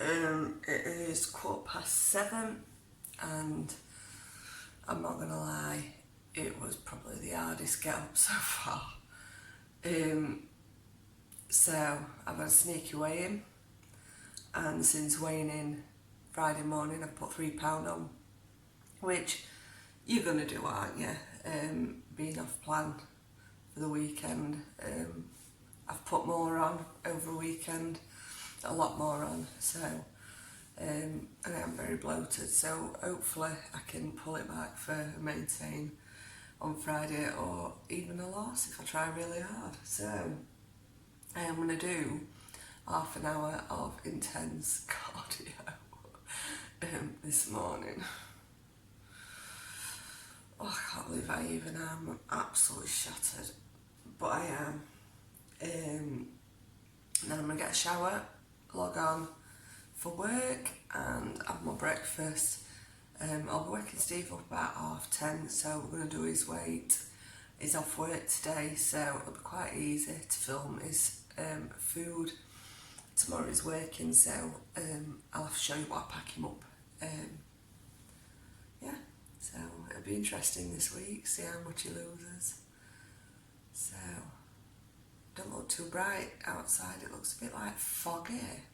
It is 7:15 and I'm not gonna lie, it was probably the hardest get up so far. So I've had a sneaky weigh in, and since weighing in Friday morning I've put £3 on, which you're gonna do, aren't you? Being off plan for the weekend. I've put more on over a weekend, a lot more on, so and I'm very bloated, so hopefully I can pull it back for a maintain on Friday, or even a loss if I try really hard. So I am going to do half an hour of intense cardio this morning. Oh, I can't believe I even am. I'm absolutely shattered, but I am. And then I'm going to get a shower, log on for work and have my breakfast. I'll be waking Steve up about 10:30, so we're going to do his weight. He's off work today, so it'll be quite easy to film his food. Tomorrow he's working, so I'll have to show you what I pack him up. Yeah, so it'll be interesting this week, see how much he loses. So, don't look too bright outside, it looks a bit like foggy.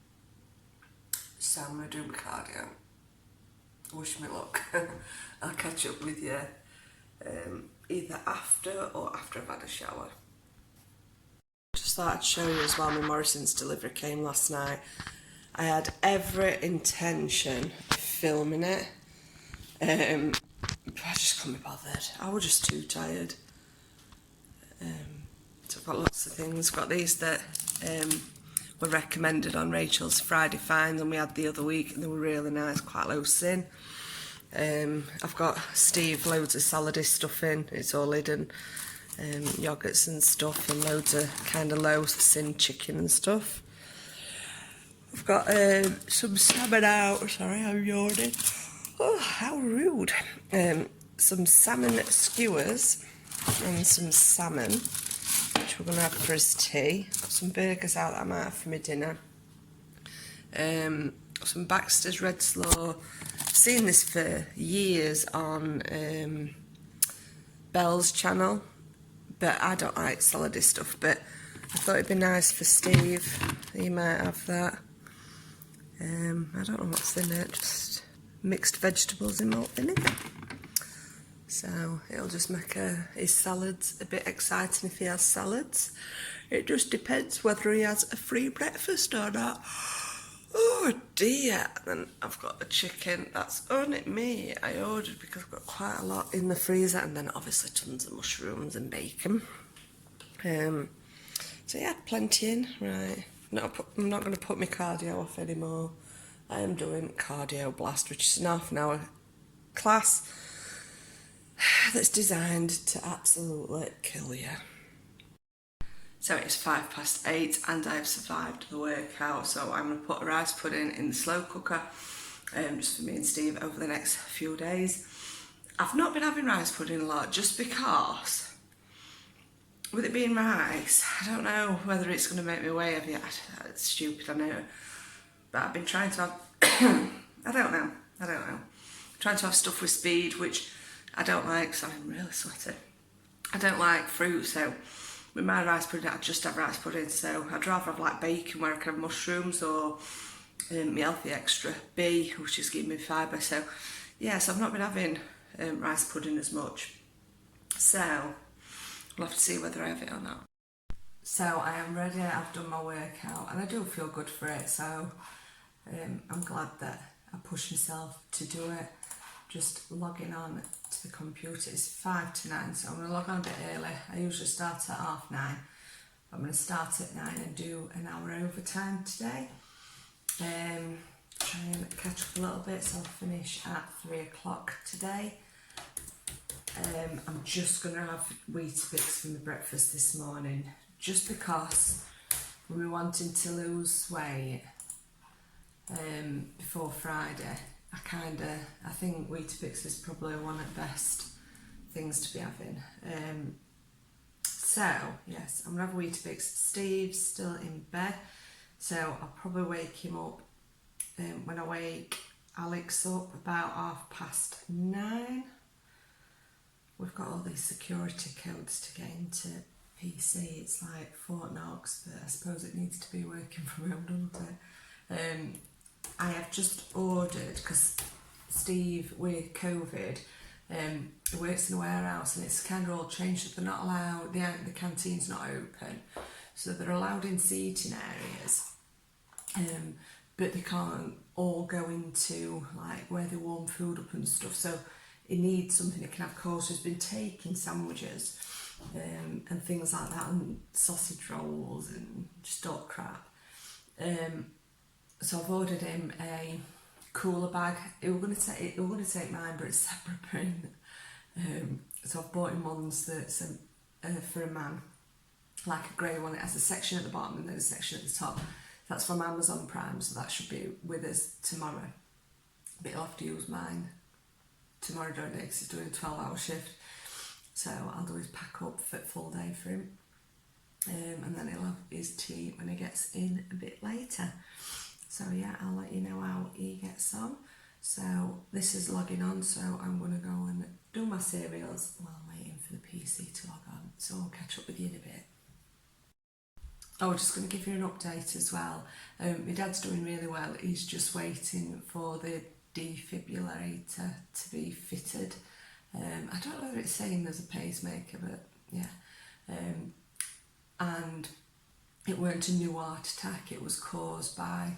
So I'm going to do my cardio. Wish me luck. I'll catch up with you either after or after I've had a shower. Just thought I'd show you as well, my Morrison's delivery came last night. I had every intention of filming it, but I just couldn't be bothered. I was just too tired. So I've got lots of things. I've got these that were recommended on Rachel's Friday Find, and we had the other week, and they were really nice, quite low sin. I've got Steve loads of salady stuff in, it's all hidden, yogurts and stuff, and loads of kind of low sin chicken and stuff. I've got some salmon out, sorry I'm yawning, oh how rude, some salmon skewers and some salmon, which we're going to have for his tea. Got some burgers out that I might have for my dinner. Some Baxter's Red Slaw. I've seen this for years on Belle's channel, but I don't like salady stuff, but I thought it'd be nice for Steve. He might have that. I don't know what's in it, just mixed vegetables in malt vinegar. So it'll just make his salads a bit exciting if he has salads. It just depends whether he has a free breakfast or not. Oh dear. And then I've got the chicken. That's only me. I ordered because I've got quite a lot in the freezer, and then obviously tons of mushrooms and bacon. So yeah, plenty in. Right. I'm not going to put my cardio off anymore. I am doing Cardio Blast, which is an half an hour class that's designed to absolutely kill you. So it's 8:05 and I've survived the workout, so I'm going to put a rice pudding in the slow cooker just for me and Steve over the next few days. I've not been having rice pudding a lot just because, with it being rice, I don't know whether it's going to make me weigh heavy. It's stupid, I know, but I've been trying to have I don't know, trying to have stuff with speed, which I don't like, so I'm really sweaty. I don't like fruit, so with my rice pudding, I just have rice pudding, so I'd rather have like bacon where I can have mushrooms, or my healthy extra B, which is giving me fibre. So yeah, so I've not been having rice pudding as much, so we'll have to see whether I have it or not. So I am ready, I've done my workout and I do feel good for it, so I'm glad that I pushed myself to do it. Just logging on to the computer. It's 5 to 9, so I'm going to log on a bit early. I usually start at 9:30. I'm going to start at 9 and do an hour overtime today. Try and catch up a little bit, so I'll finish at 3 o'clock today. I'm just going to have Weetabix for my breakfast this morning, just because we were wanting to lose weight before Friday. I think Weetabix is probably one of the best things to be having. So, yes, I'm going to have Weetabix. Steve's still in bed, so I'll probably wake him up when I wake Alex up about 9:30. We've got all these security codes to get into PC. It's like Fort Knox, but I suppose it needs to be working from home, doesn't it? I have just ordered, because Steve, with COVID, he works in a warehouse and it's kind of all changed that they're not allowed, the canteen's not open, so they're allowed in seating areas, but they can't all go into like where they warm food up and stuff, so he needs something that can have cold. So he's been taking sandwiches and things like that, and sausage rolls and just all crap. So I've ordered him a cooler bag. He was going to take mine, but it's separate print. So I've bought him ones that's for a man, like a grey one. It has a section at the bottom and then a section at the top. That's from Amazon Prime, so that should be with us tomorrow. But he'll have to use mine tomorrow, don't he? Because he's doing a 12-hour shift. So I'll do his pack up for full day for him. And then he'll have his tea when he gets in a bit later. So yeah, I'll let you know how he gets on. So this is logging on, so I'm going to go and do my cereals while I'm waiting for the PC to log on. So I'll catch up with you in a bit. Oh, just going to give you an update as well. My dad's doing really well. He's just waiting for the defibrillator to be fitted. I don't know whether it's same as a pacemaker, but yeah. And it weren't a new heart attack. It was caused by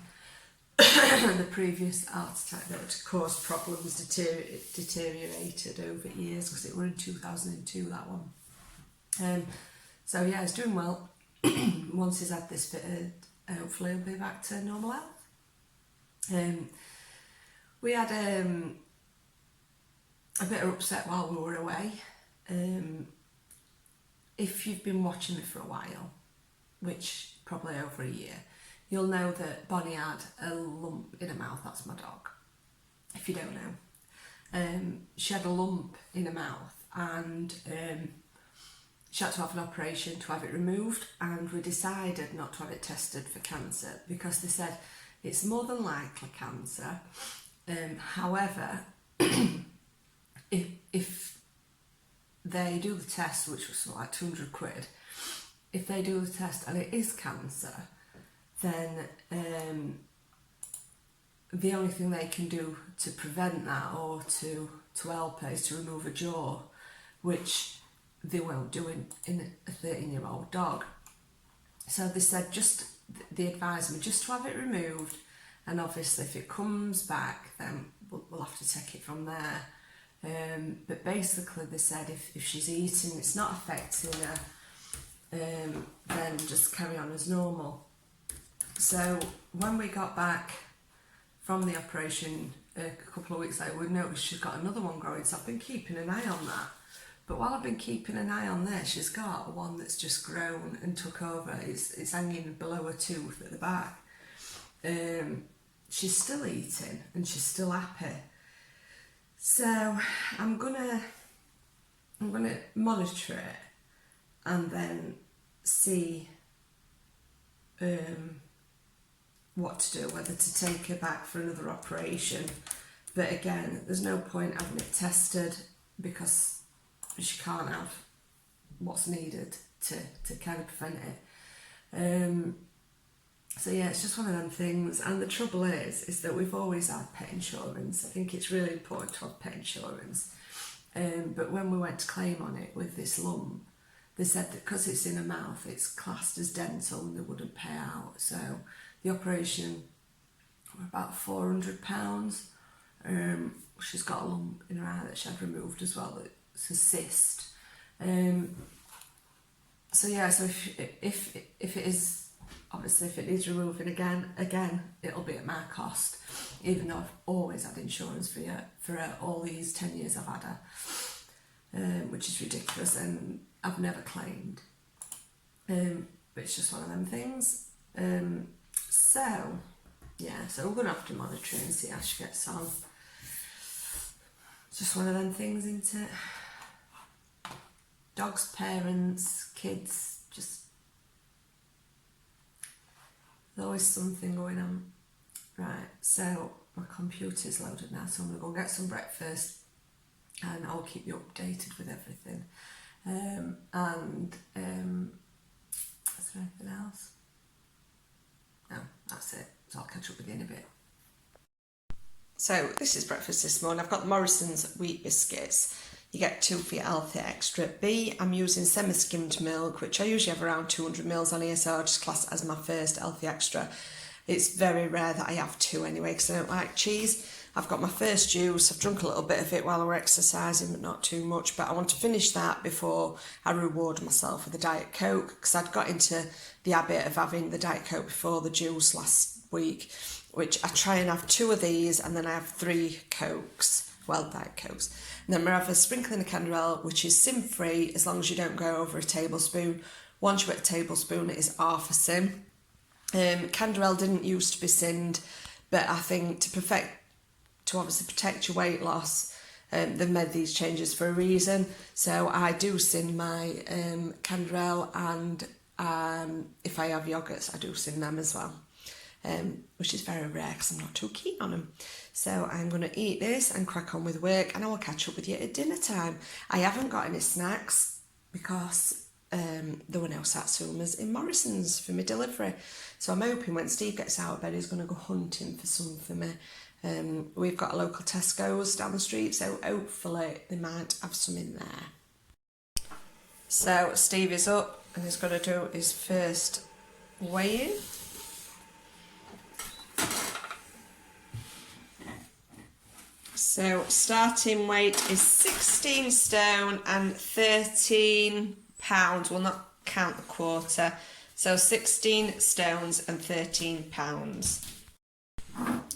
the previous heart attack that caused problems, deteriorated over years, because it were in 2002, that one. So yeah, he's doing well. Once he's had this fitted, hopefully he'll be back to normal health. We had a bit of upset while we were away. If you've been watching me for a while, which probably over a year, you'll know that Bonnie had a lump in her mouth. That's my dog, if you don't know. She had a lump in her mouth, and she had to have an operation to have it removed, and we decided not to have it tested for cancer because they said it's more than likely cancer. However, if they do the test, which was like 200 quid, if they do the test and it is cancer, then the only thing they can do to prevent that or to help her is to remove a jaw, which they won't do in a 13-year-old dog. So they said they advised me just to have it removed, and obviously if it comes back then we'll have to take it from there. But basically they said if she's eating, it's not affecting her, then just carry on as normal. So when we got back from the operation a couple of weeks later, we noticed she's got another one growing, so I've been keeping an eye on that. But while I've been keeping an eye on this, she's got one that's just grown and took over. It's hanging below her tooth at the back. She's still eating and she's still happy. So I'm gonna monitor it and then see what to do, whether to take her back for another operation. But again, there's no point having it tested because she can't have what's needed to kind of prevent it. So yeah, it's just one of them things. And the trouble is that we've always had pet insurance. I think it's really important to have pet insurance. But when we went to claim on it with this lump, they said that because it's in her mouth, it's classed as dental and they wouldn't pay out. So the operation were about £400. She's got a lump in her eye that she had removed as well. It's a cyst. So yeah, so if it is, obviously if it needs removing again, it'll be at my cost, even though I've always had insurance for her all these 10 years I've had her, which is ridiculous, and I've never claimed. But it's just one of them things. So yeah, so we're gonna have to monitor and see how she gets on. It's just one of them things, isn't it? Dogs, parents, kids, just there's always something going on. Right, so my computer's loaded now, so I'm going to go get some breakfast and I'll keep you updated with everything. Is there anything else? No, that's it. So I'll catch up with you in a bit. So this is breakfast this morning. I've got the Morrison's wheat biscuits. You get 2 for your healthy extra. B, I'm using semi-skimmed milk, which I usually have around 200 mils on here, so I'll just class it as my first healthy extra. It's very rare that I have 2 anyway, because I don't like cheese. I've got my first juice. I've drunk a little bit of it while we're exercising, but not too much. But I want to finish that before I reward myself with a Diet Coke, because I'd got into the habit of having the Diet Coke before the juice last week, which I try and have 2 of these, and then I have 3 Cokes, well, Diet Cokes. And then we have a sprinkling of Canderel, which is sin-free, as long as you don't go over a tablespoon. Once you hit a tablespoon, it is half a sin. Canderel didn't used to be sinned, but I think to obviously protect your weight loss, they've made these changes for a reason. So I do sin my Canderel, and if I have yogurts, I do sin them as well, which is very rare because I'm not too keen on them. So I'm going to eat this and crack on with work, and I will catch up with you at dinner time. I haven't got any snacks because there were no satsumas in Morrison's for my delivery. So I'm hoping when Steve gets out of bed, he's going to go hunting for some for me. We've got a local Tesco's down the street, so hopefully they might have some in there. So Steve is up and he's going to do his first weigh-in. So starting weight is 16 stone and 13 pounds. We'll not count the quarter. So 16 stones and 13 pounds.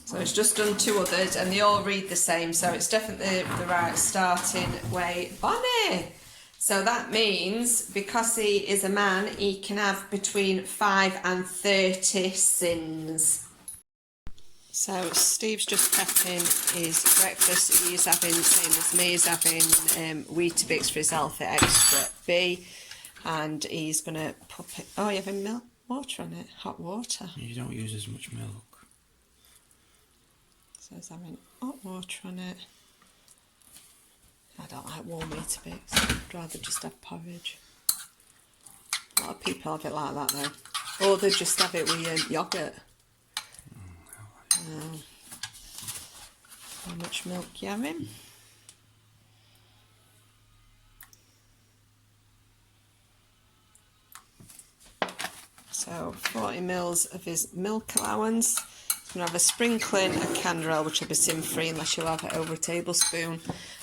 So it's just done 2 others and they all read the same, so it's definitely the right starting weight. Bonnie! So that means because he is a man, he can have between 5 and 30 sins. So Steve's just prepping his breakfast. He's having, same as me, he's having Weetabix for his healthy extra B, and he's going to pop it. Oh, you're having milk, water on it, hot water. You don't use as much milk. So he's having hot water on it. I don't like warm Weetabix. I'd rather just have porridge. A lot of people have it like that though. Or they just have it with yoghurt. How much milk you having? So 40 mils of his milk allowance. He's going to have a sprinkling of Canderel, which will be sin-free unless you have it over a tablespoon.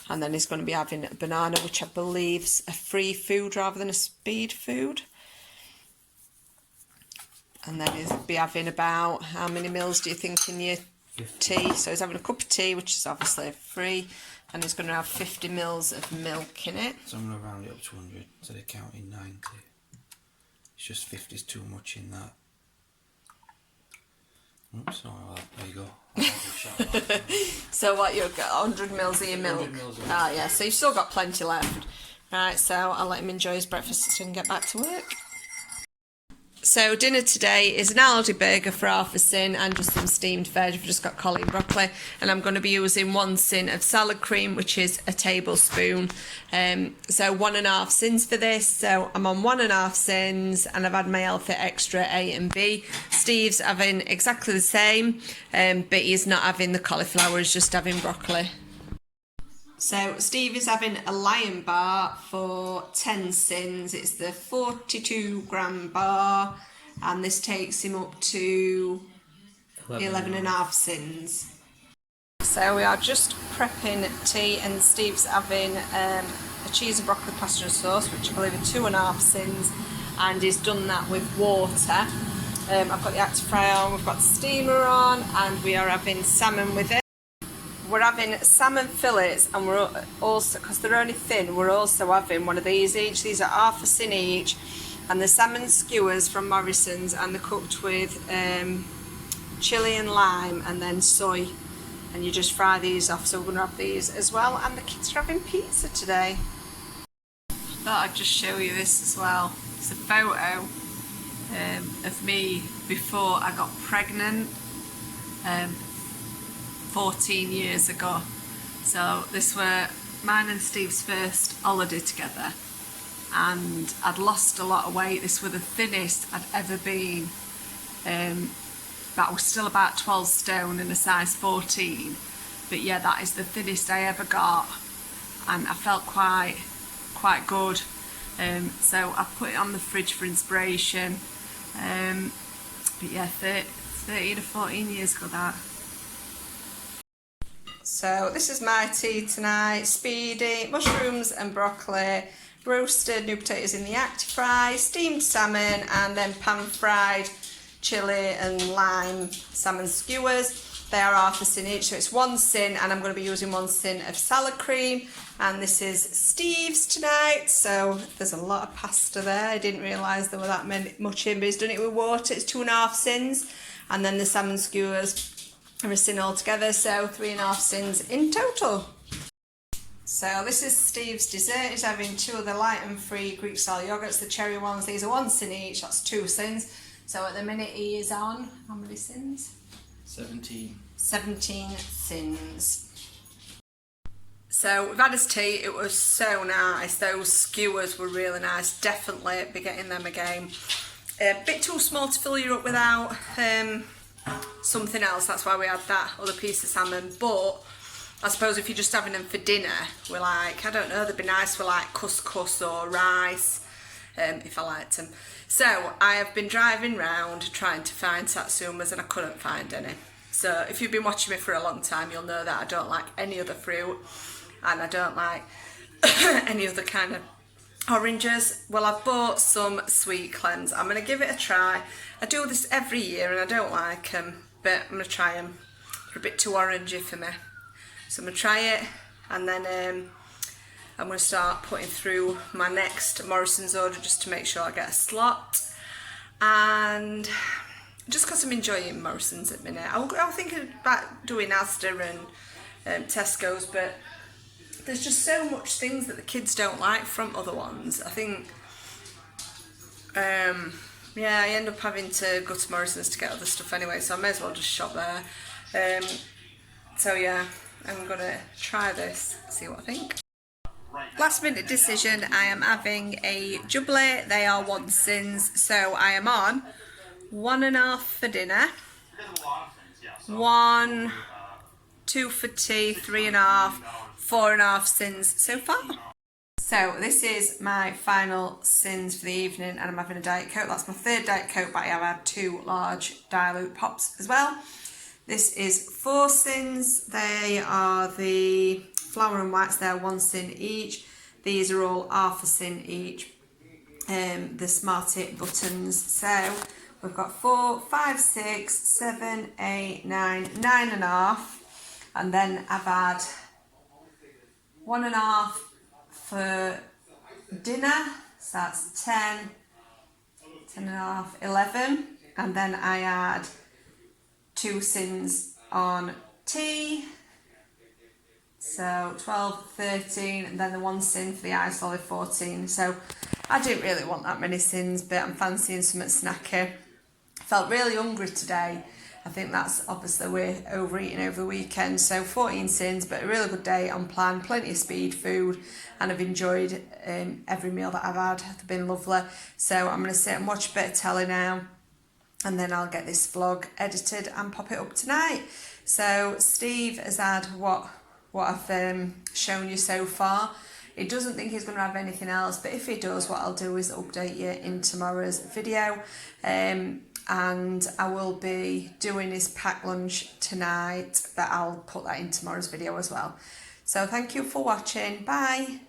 And then he's going to be having a banana, which I believe is a free food rather than a speed food. And then he'll be having about, how many mils do you think in your 50. tea? So he's having a cup of tea, which is obviously free. And he's going to have 50 mils of milk in it. So I'm going to round it up to 100 instead of counting 90. It's just 50 is too much in that. Oops, oh, there you go. So what, you've got 100 mils of your milk? 100 mils of Ah, yeah, so you've still got plenty left. Right, so I'll let him enjoy his breakfast and get back to work. So dinner today is an Aldi burger for half a sin and just some steamed veg. I've just got cauli and broccoli, and I'm going to be using 1 sin of salad cream, which is a tablespoon. So 1.5 sins for this. So I'm on 1.5 sins, and I've had my healthy extra A and B. Steve's having exactly the same, but he's not having the cauliflower, he's just having broccoli. So Steve is having a Lion bar for 10 sins. It's the 42 gram bar, and this takes him up to 11.5 sins. So we are just prepping tea, and Steve's having a cheese and broccoli pasta and sauce, which I believe are 2.5 sins, and he's done that with water. I've got the active fryer on, we've got the steamer on, and we are having salmon with it. We're having salmon fillets, and we're also, because they're only thin, we're also having one of these each. These are half a sin each, and the salmon skewers from Morrison's, and they're cooked with chilli and lime and then soy, and you just fry these off. So we're going to have these as well, and the kids are having pizza today. I thought I'd just show you this as well. It's a photo of me before I got pregnant. 14 years ago. So this were mine and Steve's first holiday together, and I'd lost a lot of weight. This were the thinnest I'd ever been, but I was still about 12 stone in a size 14. But yeah, that is the thinnest I ever got, and I felt quite good. So I put it on the fridge for inspiration. But yeah, 13 or 14 years ago that. So this is my tea tonight: speedy, mushrooms and broccoli, roasted new potatoes in the Actifry, steamed salmon, and then pan-fried chilli and lime salmon skewers. They are half a sin each, so it's 1 sin, and I'm going to be using 1 sin of salad cream. And this is Steve's tonight, so there's a lot of pasta there. I didn't realise there were that much in, but he's done it with water. It's 2.5 sins, and then the salmon skewers are a sin altogether, so 3.5 sins in total. So this is Steve's dessert. He's having 2 of the light and free Greek style yogurts, the cherry ones. These are 1 sin each, that's 2 sins. So at the minute he is on, how many sins? 17. 17 sins. So we've had his tea. It was so nice. Those skewers were really nice. Definitely be getting them again. A bit too small to fill you up without something else. That's why we had that other piece of salmon. But I suppose if you're just having them for dinner, we're like, I don't know, they'd be nice for like couscous or rice, if I liked them. So I have been driving round trying to find satsumas, and I couldn't find any. So if you've been watching me for a long time, you'll know that I don't like any other fruit, and I don't like any other kind of oranges. Well, I've bought some sweet cleanse. I'm going to give it a try. I do this every year and I don't like them, but I'm going to try them. They're a bit too orangey for me. So I'm going to try it, and then I'm going to start putting through my next Morrison's order just to make sure I get a slot. And just because I'm enjoying Morrison's at the minute, I was thinking about doing Asda and Tesco's, but there's just so much things that the kids don't like from other ones. I think, yeah, I end up having to go to Morrison's to get other stuff anyway, so I may as well just shop there. So yeah, I'm going to try this, see what I think. Last minute decision, I am having a jubilee. They are 1 sins, so I am on 1.5 for dinner, 1, 2 for tea, 3.5, 4.5 sins so far. So this is my final sins for the evening, and I'm having a Diet Coke. That's my 3rd Diet Coke, but I have had 2 large dilute pops as well. This is 4 sins. They are the flour and whites. They're 1 sin each. These are all half a sin each. The Smarty buttons. So we've got 4, 5, 6, 7, 8, 9, 9.5, and then I've had 1.5 for dinner. So that's 10, 10.5, 11, and then I had 2 sins on tea. So 12, 13, and then the 1 sin for the ice olive, 14. So I didn't really want that many sins, but I'm fancying something snacky. Felt really hungry today. I think that's obviously we're overeating over the weekend. So 14 sins, but a really good day on plan. Plenty of speed food, and I've enjoyed every meal that I've had. They've been lovely. So I'm going to sit and watch a bit of telly now, and then I'll get this vlog edited and pop it up tonight. So Steve has had what I've shown you so far. He doesn't think he's going to have anything else, but if he does, what I'll do is update you in tomorrow's video. And I will be doing his packed lunch tonight, but I'll put that in tomorrow's video as well. So thank you for watching. Bye.